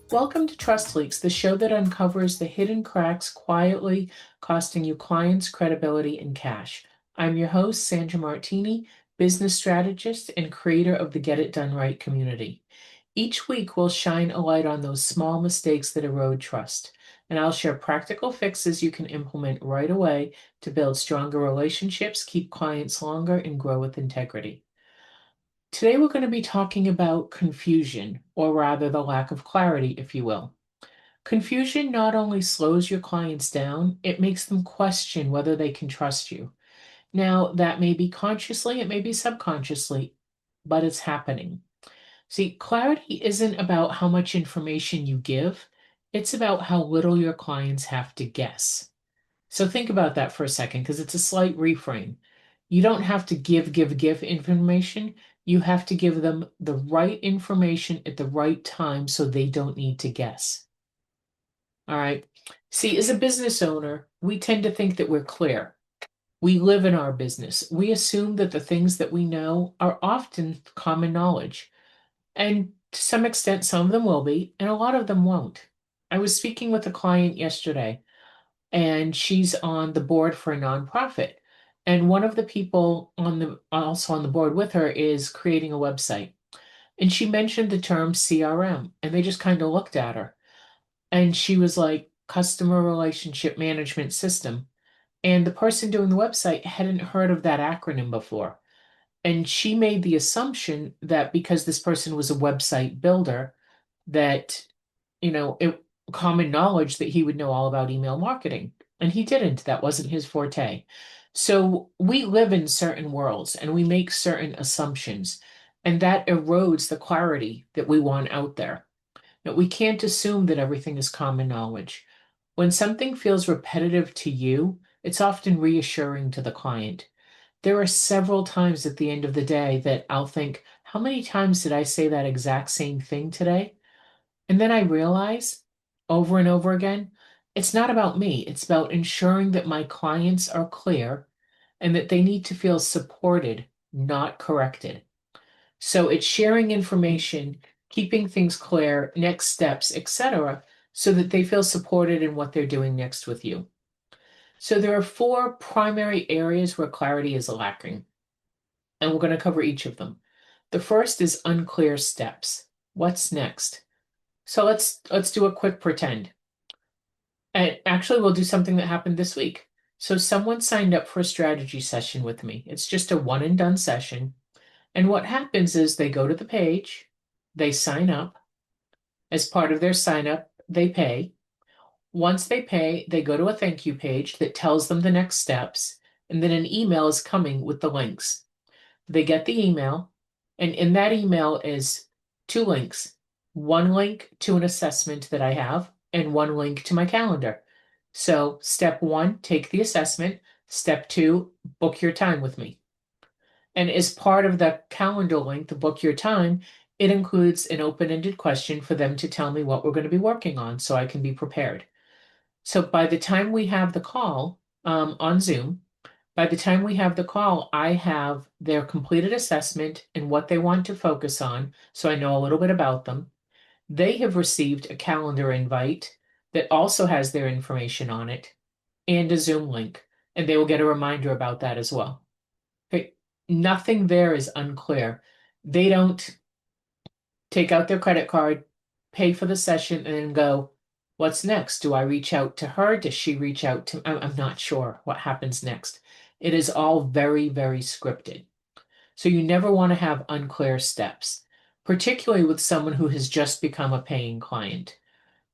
Welcome to Trust Leaks, the show that uncovers the hidden cracks quietly costing you clients, credibility, and cash. I'm your host, Sandra Martini, business strategist and creator of the Get It Done Right community. Each week, we'll shine a light on those small mistakes that erode trust, and I'll share practical fixes you can implement right away to build stronger relationships, keep clients longer, and grow with integrity. Today, we're going to be talking about confusion, or rather the lack of clarity, if you will. Confusion not only slows your clients down, it makes them question whether they can trust you. Now, that may be consciously, it may be subconsciously, but it's happening. See, clarity isn't about how much information you give, it's about how little your clients have to guess. So think about that for a second because it's a slight reframe. You don't have to give information. You have to give them the right information at the right time so they don't need to guess. All right. See, as a business owner, we tend to think that we're clear. We live in our business. We assume that the things that we know are often common knowledge. And to some extent, some of them will be, and a lot of them won't. I was speaking with a client yesterday, and she's on the board for a nonprofit. And one of the people also on the board with her is creating a website. And she mentioned the term CRM, and they just kind of looked at her. And she was like, customer relationship management system. And the person doing the website hadn't heard of that acronym before. And she made the assumption that because this person was a website builder, that, it common knowledge that he would know all about email marketing. And he didn't. That wasn't his forte. So we live in certain worlds and we make certain assumptions, and that erodes the clarity that we want out there. Now, we can't assume that everything is common knowledge. When something feels repetitive to you, it's often reassuring to the client. There are several times at the end of the day that I'll think, how many times did I say that exact same thing today? And then I realize over and over again, it's not about me. It's about ensuring that my clients are clear and that they need to feel supported, not corrected. So it's sharing information, keeping things clear, next steps, etc., so that they feel supported in what they're doing next with you. So there are four primary areas where clarity is lacking, and we're going to cover each of them. The first is unclear steps. What's next? So let's do a quick pretend. And actually, we'll do something that happened this week. So someone signed up for a strategy session with me. It's just a one and done session. And what happens is they go to the page, they sign up. As part of their sign up, they pay. Once they pay, they go to a thank you page that tells them the next steps, and then an email is coming with the links. They get the email, and in that email is two links. One link to an assessment that I have, and one link to my calendar. So, step one, take the assessment. Step two, book your time with me. And as part of the calendar link, the book your time, it includes an open-ended question for them to tell me what we're going to be working on so I can be prepared. So by the time we have the call on Zoom, by the time we have the call, I have their completed assessment and what they want to focus on, so I know a little bit about them. They have received a calendar invite that also has their information on it and a Zoom link, and they will get a reminder about that as well. Okay, nothing there is unclear. They don't take out their credit card, pay for the session, and then go, what's next? Do I reach out to her? Does she reach out to I'm not sure what happens next. It is all very, very scripted. So you never want to have unclear steps, particularly with someone who has just become a paying client.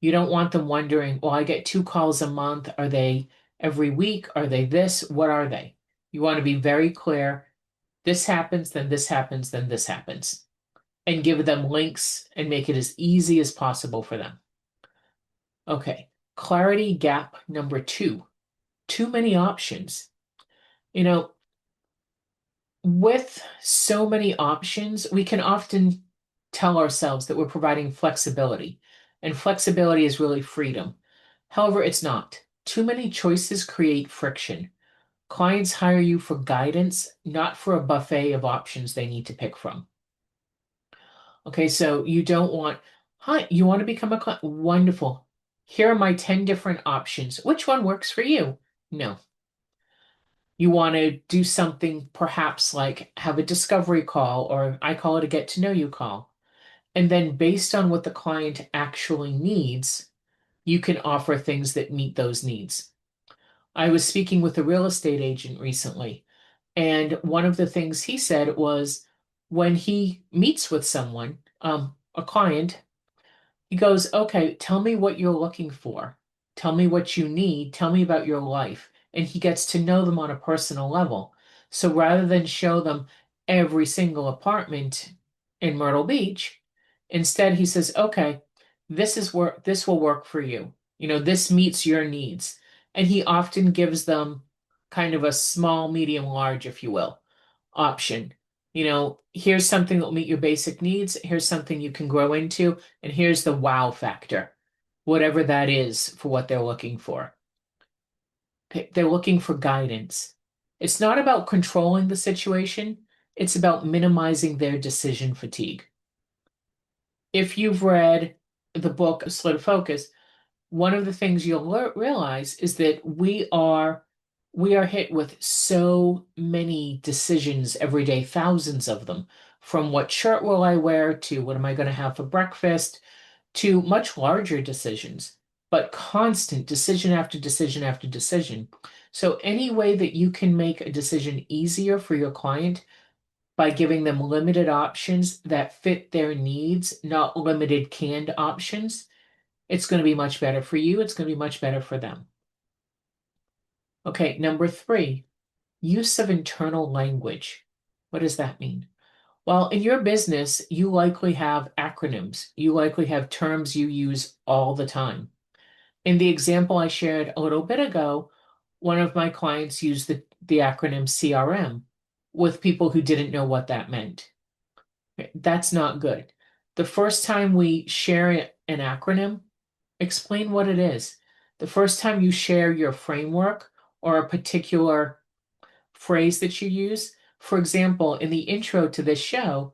You don't want them wondering, well, I get two calls a month. Are they every week? Are they this? What are they? You want to be very clear. This happens, then this happens, then this happens, and give them links and make it as easy as possible for them. Okay, clarity gap number two, too many options. You know, with so many options, we can often tell ourselves that we're providing flexibility, and flexibility is really freedom. However, it's not. Too many choices create friction. Clients hire you for guidance, not for a buffet of options they need to pick from. Okay, so you don't want Hi, you want to become a client? Wonderful. Here are my 10 different options. Which one works for you? No. You want to do something perhaps like have a discovery call, or I call it a get to know you call. And then based on what the client actually needs, you can offer things that meet those needs. I was speaking with a real estate agent recently, and one of the things he said was when he meets with someone, a client, he goes, okay, tell me what you're looking for. Tell me what you need. Tell me about your life. And he gets to know them on a personal level. So rather than show them every single apartment in Myrtle Beach, instead he says, okay, this will work for you. This meets your needs. And he often gives them kind of a small, medium, large, if you will, option. Here's something that will meet your basic needs. Here's something you can grow into. And here's the wow factor, whatever that is for what they're looking for. Okay, they're looking for guidance. It's not about controlling the situation, it's about minimizing their decision fatigue. If you've read the book Slow to Focus, one of the things you'll realize is that we are hit with so many decisions every day, thousands of them, from what shirt will I wear to what am I going to have for breakfast to much larger decisions, but constant decision after decision after decision. So any way that you can make a decision easier for your client by giving them limited options that fit their needs, not limited canned options, it's going to be much better for you. It's going to be much better for them. Okay, number three, use of internal language. What does that mean? Well, in your business, you likely have acronyms. You likely have terms you use all the time. In the example I shared a little bit ago, one of my clients used the acronym CRM with people who didn't know what that meant. That's not good. The first time we share an acronym, explain what it is. The first time you share your framework or a particular phrase that you use, for example, in the intro to this show,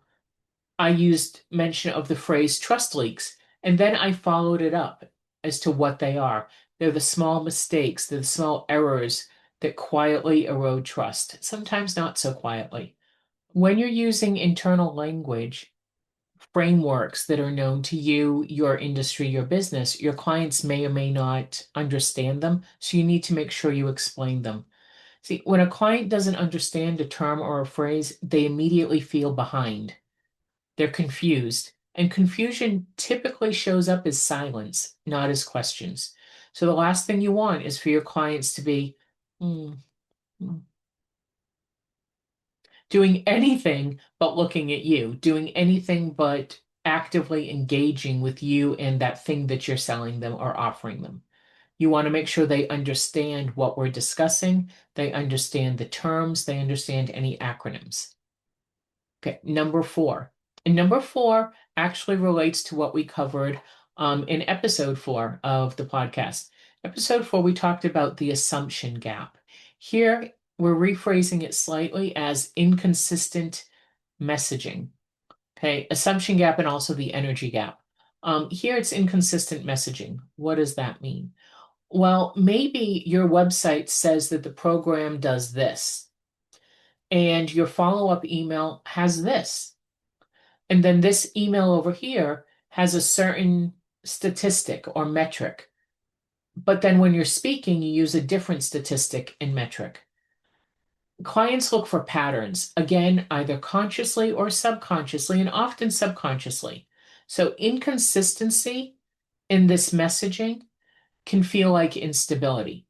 I used mention of the phrase trust leaks, and then I followed it up as to what they are. They're the small mistakes, they're the small errors that quietly erode trust, sometimes not so quietly. When you're using internal language, frameworks that are known to you, your industry, your business, your clients may or may not understand them, so you need to make sure you explain them. See, when a client doesn't understand a term or a phrase, they immediately feel behind. They're confused. And confusion typically shows up as silence, not as questions. So the last thing you want is for your clients to be "Hmm, hmm," doing anything but looking at you, doing anything but actively engaging with you and that thing that you're selling them or offering them. You want to make sure they understand what we're discussing, they understand the terms, they understand any acronyms. Okay, number four. And number four actually relates to what we covered in episode four of the podcast. Episode four, we talked about the assumption gap. Here, we're rephrasing it slightly as inconsistent messaging. Okay, assumption gap and also the energy gap. Here, it's inconsistent messaging. What does that mean? Well, maybe your website says that the program does this, and your follow-up email has this. And then this email over here has a certain statistic or metric. But then when you're speaking, you use a different statistic and metric. Clients look for patterns, again, either consciously or subconsciously, and often subconsciously. So inconsistency in this messaging can feel like instability.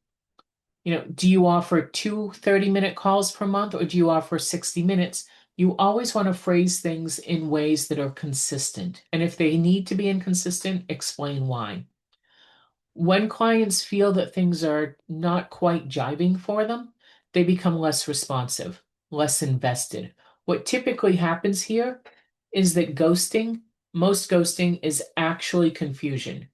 Do you offer two 30-minute calls per month or do you offer 60 minutes? You always want to phrase things in ways that are consistent. And if they need to be inconsistent, explain why. When clients feel that things are not quite jiving for them, they become less responsive, less invested. What typically happens here is that most ghosting is actually confusion.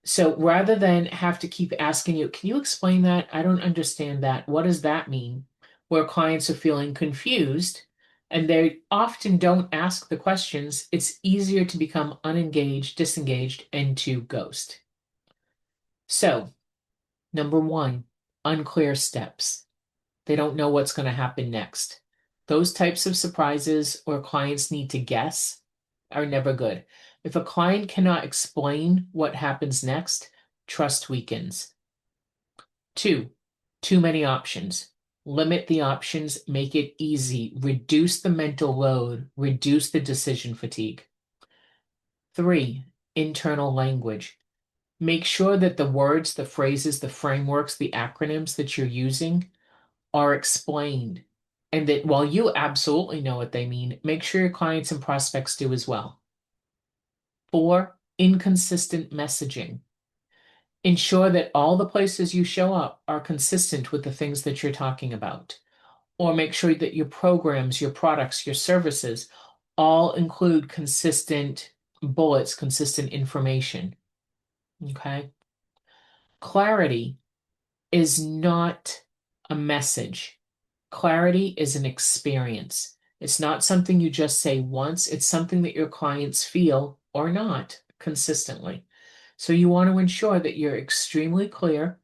So rather than have to keep asking you, can you explain that? I don't understand that. What does that mean? Where clients are feeling confused, and they often don't ask the questions, it's easier to become unengaged, disengaged, and to ghost. So, number one, unclear steps. They don't know what's going to happen next. Those types of surprises or clients need to guess are never good. If a client cannot explain what happens next, trust weakens. Two, too many options. Limit the options, make it easy, reduce the mental load, reduce the decision fatigue. Three, internal language. Make sure that the words, the phrases, the frameworks, the acronyms that you're using are explained. And that while you absolutely know what they mean, make sure your clients and prospects do as well. Four, inconsistent messaging. Ensure that all the places you show up are consistent with the things that you're talking about. Or make sure that your programs, your products, your services all include consistent bullets, consistent information. Okay? Clarity is not a message. Clarity is an experience. It's not something you just say once, it's something that your clients feel or not consistently. So you want to ensure that you're extremely clear,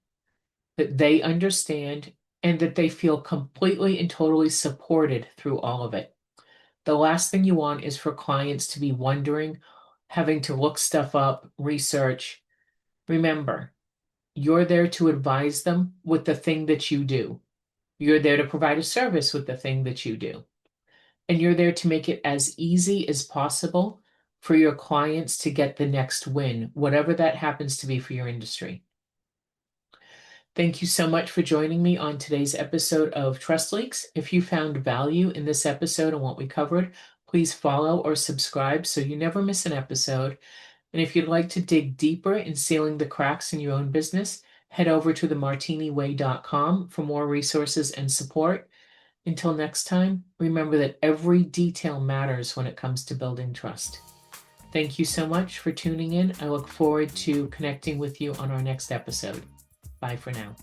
that they understand, and that they feel completely and totally supported through all of it. The last thing you want is for clients to be wondering, having to look stuff up, research. Remember, you're there to advise them with the thing that you do. You're there to provide a service with the thing that you do. And you're there to make it as easy as possible for your clients to get the next win, whatever that happens to be for your industry. Thank you so much for joining me on today's episode of Trust Leaks. If you found value in this episode and what we covered, please follow or subscribe so you never miss an episode. And if you'd like to dig deeper in sealing the cracks in your own business, head over to themartiniway.com for more resources and support. Until next time, remember that every detail matters when it comes to building trust. Thank you so much for tuning in. I look forward to connecting with you on our next episode. Bye for now.